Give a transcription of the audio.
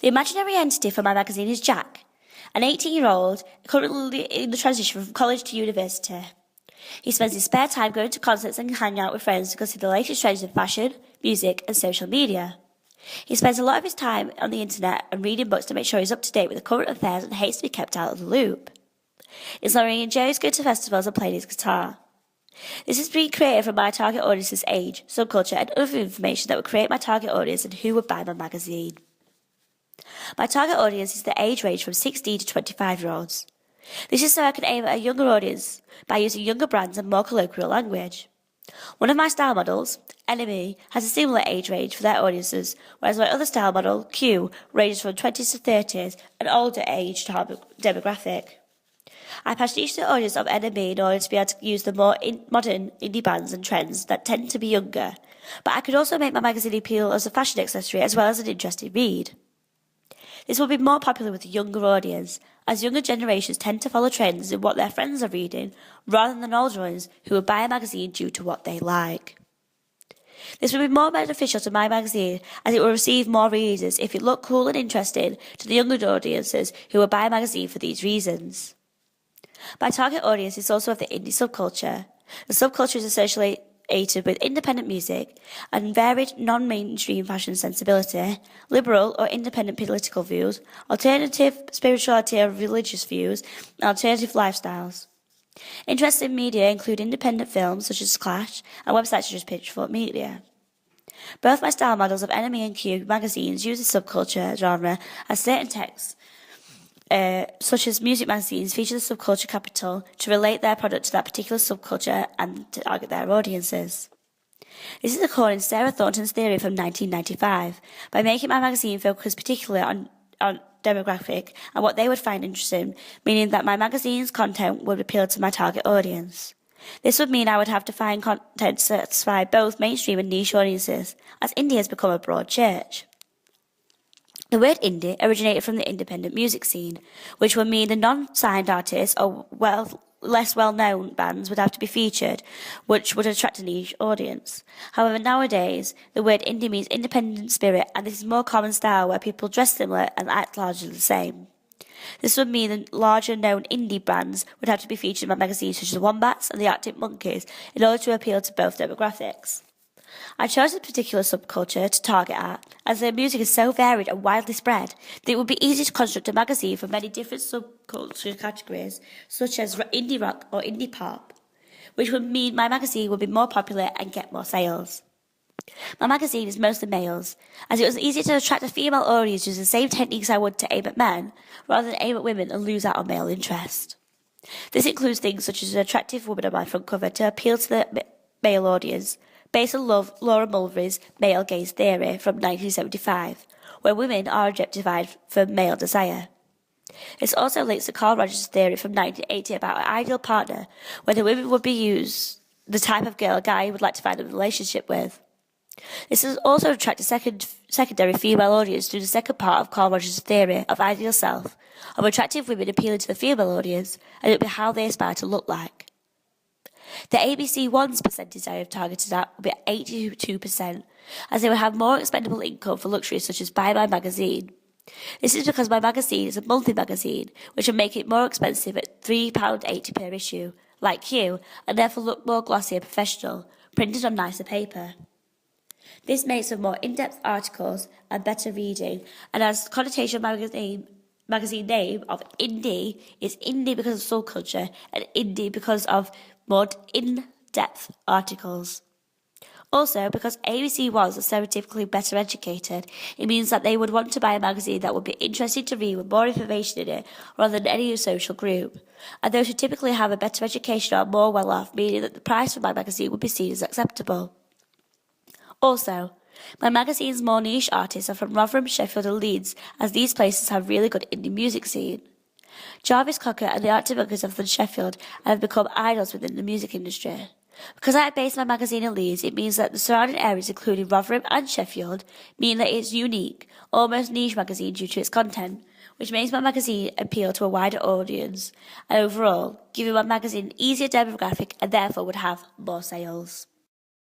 The imaginary entity for my magazine is Jack, an 18-year-old currently in the transition from college to university. He spends his spare time going to concerts and hanging out with friends to consider the latest trends in fashion, music and social media. He spends a lot of his time on the internet and reading books to make sure he's up to date with the current affairs and hates to be kept out of the loop. He's learning enjoys going to festivals and playing his guitar. This has been created from my target audience's age, subculture and other information that would create my target audience and who would buy my magazine. My target audience is the age range from 16 to 25-year-olds. This is so I can aim at a younger audience by using younger brands and more colloquial language. One of my style models, Enemy, has a similar age range for their audiences, whereas my other style model, Q, ranges from 20s to 30s, an older age demographic. I patched each the audience of Enemy in order to be able to use the more modern indie bands and trends that tend to be younger, but I could also make my magazine appeal as a fashion accessory as well as an interesting read. This will be more popular with a younger audience, as younger generations tend to follow trends in what their friends are reading, rather than older ones who will buy a magazine due to what they like. This will be more beneficial to my magazine, as it will receive more readers if it looked cool and interesting to the younger audiences who will buy a magazine for these reasons. My target audience is also of the indie subculture. The subculture is associated with independent music and varied non-mainstream fashion sensibility, liberal or independent political views, alternative spirituality or religious views, and alternative lifestyles. Interests in media include independent films such as Clash and websites such as Pitchfork Media. Both my style models of Enemy and Q magazines use the subculture genre as certain texts, such as music magazines, feature the subculture capital to relate their product to that particular subculture and to target their audiences. This is according to Sarah Thornton's theory from 1995, by making my magazine focus particularly on demographic and what they would find interesting, meaning that my magazine's content would appeal to my target audience. This would mean I would have to find content to satisfy both mainstream and niche audiences, as indie has become a broad church. The word indie originated from the independent music scene, which would mean the non-signed artists or less well-known bands would have to be featured, which would attract a niche audience. However, nowadays, the word indie means independent spirit, and this is more common style where people dress similar and act largely the same. This would mean that larger known indie bands would have to be featured in my magazines such as the Wombats and the Arctic Monkeys in order to appeal to both demographics. I chose this particular subculture to target at, as their music is so varied and widely spread that it would be easy to construct a magazine for many different subculture categories, such as indie rock or indie pop, which would mean my magazine would be more popular and get more sales. My magazine is mostly males, as it was easier to attract a female audience using the same techniques I would to aim at men, rather than aim at women and lose out on male interest. This includes things such as an attractive woman on my front cover to appeal to the male audience, based on Laura Mulvey's male gaze theory from 1975, where women are objectified for male desire. This also links to Carl Rogers' theory from 1980 about an ideal partner, where the women would be used the type of girl a guy would like to find a relationship with. This has also attracted a secondary female audience through the second part of Carl Rogers' theory of ideal self, of attractive women appealing to the female audience, and it would be how they aspire to look like. The ABC One's percentage I have targeted at will be at 82%, as they would have more expendable income for luxuries such as buy my magazine. This is because my magazine is a monthly magazine, which would make it more expensive at £3.80 per issue, like Q, and therefore look more glossy and professional, printed on nicer paper. This makes for more in-depth articles and better reading, and as the connotation of magazine name of indie is indie because of subculture and indie because of more in-depth articles. Also, because ABC ones are stereotypically better educated, it means that they would want to buy a magazine that would be interesting to read with more information in it rather than any social group. And those who typically have a better education are more well off, meaning that the price for my magazine would be seen as acceptable. Also, my magazine's more niche artists are from Rotherham, Sheffield and Leeds, as these places have really good indie music scene. Jarvis Cocker and the Arctic Monkeys are from Sheffield and have become idols within the music industry. Because I based my magazine in Leeds, it means that the surrounding areas, including Rotherham and Sheffield, mean that it's unique, almost niche magazine due to its content, which makes my magazine appeal to a wider audience, and overall, giving my magazine an easier demographic and therefore would have more sales.